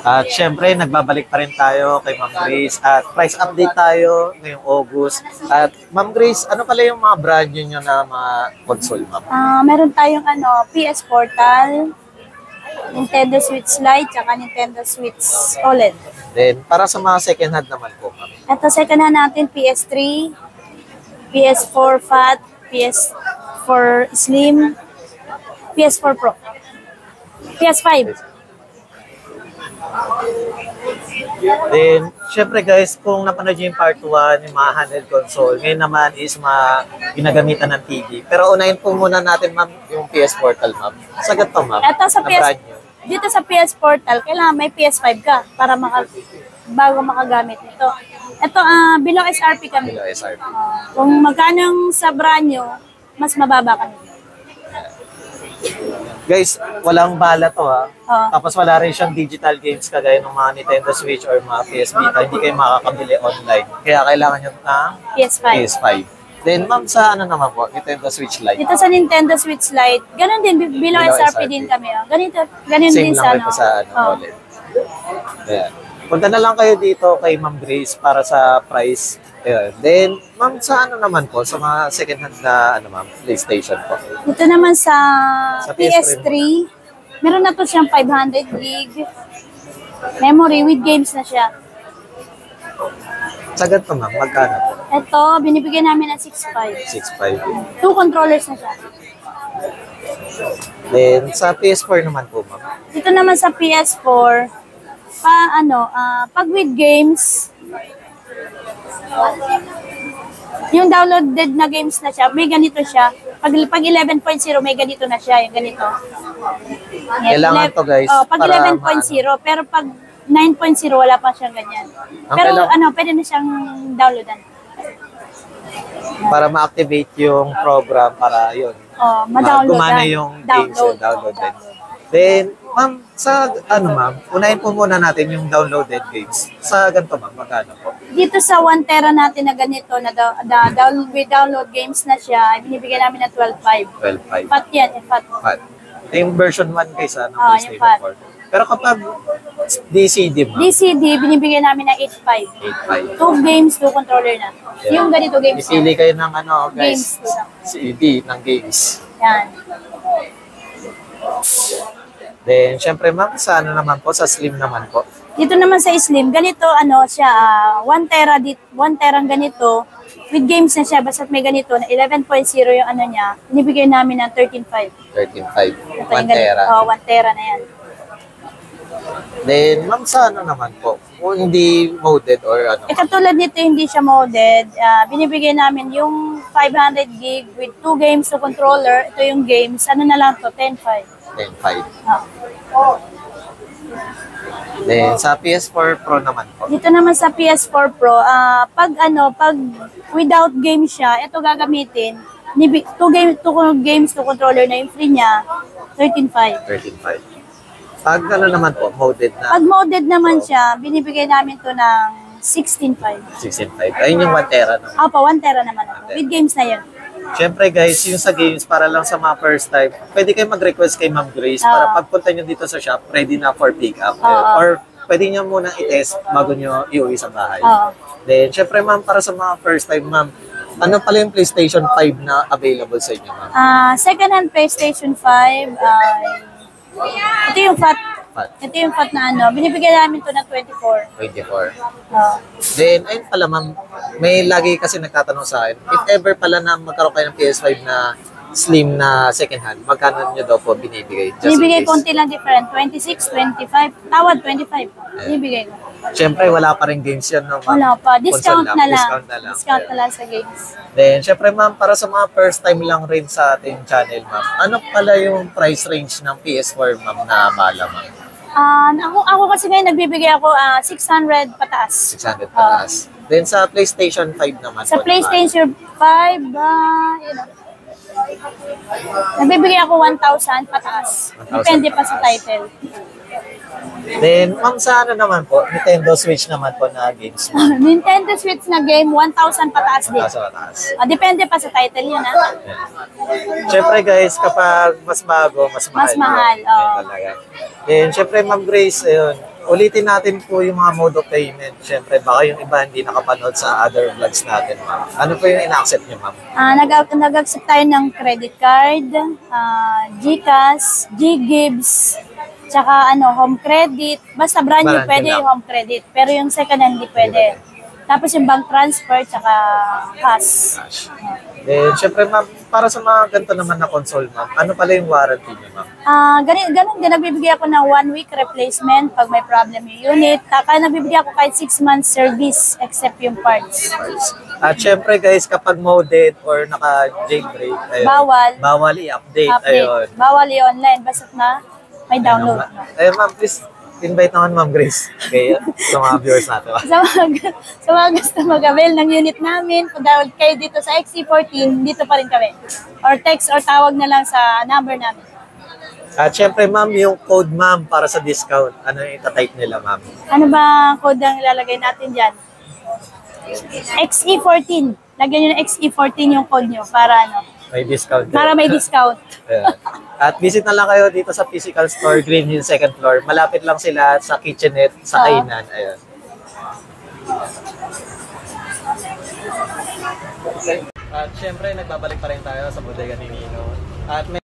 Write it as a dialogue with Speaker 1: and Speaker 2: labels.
Speaker 1: At syempre, nagbabalik pa rin tayo kay Ma'am Grace at price update tayo ngayong August. At Ma'am Grace, ano pala yung mga brand nyo na mga console, Ma'am?
Speaker 2: Meron tayong PS Portal, Nintendo Switch Lite, tsaka Nintendo Switch OLED.
Speaker 1: Then, para sa mga second hand naman po, Ma'am.
Speaker 2: Ito second hand natin, PS3, PS4 Fat, PS4 Slim, PS4 Pro, PS5.
Speaker 1: Then, syempre guys, kung napanood nyo yung part 1, yung mga handheld console, ngayon naman is mga ginagamitan ng TV. Pero unahin po muna natin, Ma'am, yung PS Portal, Ma'am. Sagot to, Ma'am.
Speaker 2: Ito sa dito sa PS Portal, kailangan may PS5 ka para bago makagamit ito. Ito, below SRP kami.
Speaker 1: Below SRP.
Speaker 2: Kung magkano sa brand nyo, mas mababa kami.
Speaker 1: Guys, walang bala to ha.
Speaker 2: Oo.
Speaker 1: Tapos wala rin siyang digital games kagaya ng mga Nintendo Switch or mga PS Vita. Hindi kayo makakabili online. Kaya kailangan nyo ng
Speaker 2: PS5.
Speaker 1: PS5. Then, Ma'am, sa ano naman po? Nintendo Switch Lite.
Speaker 2: Dito sa Nintendo Switch Lite, ganun din, below SRP din kami. Ganun
Speaker 1: Same
Speaker 2: din
Speaker 1: lang kayo sa OLED. Ayan. Punta na lang kayo dito kay Ma'am Grace para sa price. Ayan. Then, Ma'am, sa ano naman po? Sa mga second hand na Ma'am, PlayStation po.
Speaker 2: Dito naman sa
Speaker 1: PS3,
Speaker 2: PS3, meron na to siyang 500 gig memory with games na siya.
Speaker 1: Sagad to, Ma'am. Magkano po?
Speaker 2: Ito, binibigyan namin ng 6.5.
Speaker 1: 6.5.
Speaker 2: 2 controllers na siya.
Speaker 1: Then, sa PS4 naman po, Ma'am.
Speaker 2: Dito naman sa PS4, pag with games, yung downloaded na games na siya, may ganito siya. Pag 11.0, may ganito na siya, yung ganito.
Speaker 1: Kailangan to, guys.
Speaker 2: Pag 11.0, pero pag 9.0, wala pa siyang ganyan. Pero pwede na siyang downloadan.
Speaker 1: Para ma-activate yung program para yun.
Speaker 2: Ma-download.
Speaker 1: Gumana yung games yung downloaded. Then, Ma'am, sa Ma'am, unahin po muna natin yung downloaded games. Sa ganito, Ma'am, magkano po?
Speaker 2: Dito sa 1 tera natin na ganito, with download games na siya, binibigyan namin na 12.5.
Speaker 1: 12.5.
Speaker 2: Fat yan, fat.
Speaker 1: Fat. Yung version 1 guys, ng
Speaker 2: yung
Speaker 1: PlayStation
Speaker 2: fat.
Speaker 1: 4. Pero kapag DCD, Ma'am,
Speaker 2: DCD, binibigyan namin na 8.5.
Speaker 1: 8.5.
Speaker 2: 2 games, 2 controller na.
Speaker 1: Yeah.
Speaker 2: Yung ganito games.
Speaker 1: Ipili kayo ng guys,
Speaker 2: Games.
Speaker 1: CD ng games.
Speaker 2: Yan.
Speaker 1: Then, syempre, Ma'am, sa naman po, sa Slim naman po.
Speaker 2: Dito naman sa Slim, ganito siya, 1 tera, 1 terang ganito, with games na siya, basta may ganito, na 11.0 yung niya, binibigay namin ng 13.5.
Speaker 1: 13.5. 1 tera.
Speaker 2: 1 tera na yan.
Speaker 1: Then, Ma'am, sa naman po? Kung hindi moded or
Speaker 2: Katulad nito, hindi siya modded. Binibigay namin yung 500 gig with 2 games to controller. Ito yung games. Ano na lang to? 10.5.
Speaker 1: 10.5. Then, sa PS4 Pro naman po.
Speaker 2: Dito naman sa PS4 Pro, pag without game siya, ito gagamitin. 2 games to controller na yung free niya, 13.5.
Speaker 1: 13.5. Pag naman po, modded na.
Speaker 2: Pag modded naman siya, binibigay namin to ng 16.5.
Speaker 1: 16.5. Ayun yung 1 tera naman.
Speaker 2: 1 tera naman ito. With games na yun.
Speaker 1: Siyempre guys, yung sa games, para lang sa mga first time, pwede kayo mag-request kay Ma'am Grace para pagpunta nyo dito sa shop, ready na for pick up. Or pwede nyo muna i-test bago nyo iuwi sa bahay. Then, siyempre Ma'am, para sa mga first time, Ma'am, ano pala yung PlayStation 5 na available sa inyo, Ma'am?
Speaker 2: Second hand PlayStation 5, ito yung fat. Ito yung fat na binibigyan namin to ng 24.
Speaker 1: 24. Then, ayun pala Ma'am, may lagi kasi nagtatanong sa akin, if ever pala na magkaroon kayo ng PS5 na slim na second hand, magkano nyo daw po binibigay?
Speaker 2: Binibigay konti lang different. 26, 25, tawad 25. Binibigay ko.
Speaker 1: Siyempre, wala pa rin games yan, no, ma'am?
Speaker 2: Wala pa. Discount
Speaker 1: Console
Speaker 2: na lang.
Speaker 1: Discount na lang.
Speaker 2: Discount
Speaker 1: Ayan.
Speaker 2: na lang sa games.
Speaker 1: Then, syempre ma'am, para sa mga first time lang rin sa ating channel, ma'am, ano pala yung price range ng PS4, ma'am, na bala, ma'am?
Speaker 2: Ako kasi ngayon nagbibigay ako 600 pataas.
Speaker 1: 600 pataas. Then, sa PlayStation 5 naman.
Speaker 2: Sa
Speaker 1: po,
Speaker 2: PlayStation 5, nagbibigay ako 1,000 pataas.
Speaker 1: 1,000
Speaker 2: Depende pa sa
Speaker 1: pataas.
Speaker 2: title.
Speaker 1: Then, ma'am, sa ano naman po, Nintendo Switch naman po na games, ma'am.
Speaker 2: Nintendo Switch na game, 1,000 pataas din.
Speaker 1: Sa pataas.
Speaker 2: Depende pa sa title yun, ha?
Speaker 1: Siyempre guys, kapag mas bago, mas mahal.
Speaker 2: Mas mahal,
Speaker 1: yun.
Speaker 2: oo.
Speaker 1: Yun talaga. Then, siyempre Ma'am Grace, ayun, ulitin natin po yung mga mode of payment. Siyempre, baka yung iba hindi nakapanood sa other vlogs natin, ma'am. Ano po yung ina-accept niyo, ma'am?
Speaker 2: Nag-accept tayo ng credit card, GCash, GGives, tsaka home credit. Basta brand new
Speaker 1: Brand new
Speaker 2: pwede
Speaker 1: lang.
Speaker 2: yung home credit. Pero yung second hand hindi pwede. Tapos yung bank transfer, tsaka cash.
Speaker 1: Cash. Then, siyempre, ma'am, para sa mga ganito naman na console, ma'am, ano pala yung warranty niyo, ma'am?
Speaker 2: Ganun din, nagbibigay ako ng 1 week replacement pag may problem yung unit. Kaya nagbibigay ako kahit 6 months service except yung parts.
Speaker 1: At syempre guys, kapag moded or naka-jailbreak, ayun,
Speaker 2: Bawal.
Speaker 1: Bawal i-update.
Speaker 2: Update.
Speaker 1: Ayun.
Speaker 2: Bawal i-online basta na may download.
Speaker 1: Ayun, ma'am, please, invite naman Ma'am Grace. Okay, sa mga viewers natin.
Speaker 2: Sa mga gusto mag-avail ng unit namin, punta kayo dito sa XC14, dito pa rin kami. Or text or tawag na lang sa number namin.
Speaker 1: At syempre, ma'am, yung code, ma'am, para sa discount, ano yung itatype nila, ma'am?
Speaker 2: Ano ba code ang ilalagay natin dyan? XE14. Lagyan nyo ng XE14 yung code nyo para
Speaker 1: May discount.
Speaker 2: para may discount.
Speaker 1: Ayan. At visit na lang kayo dito sa physical store, Green Hill, second floor. Malapit lang sila sa kitchenette, sa Kainan. Ayun. At syempre, nagbabalik pa rin tayo sa bodega ni Nino. At may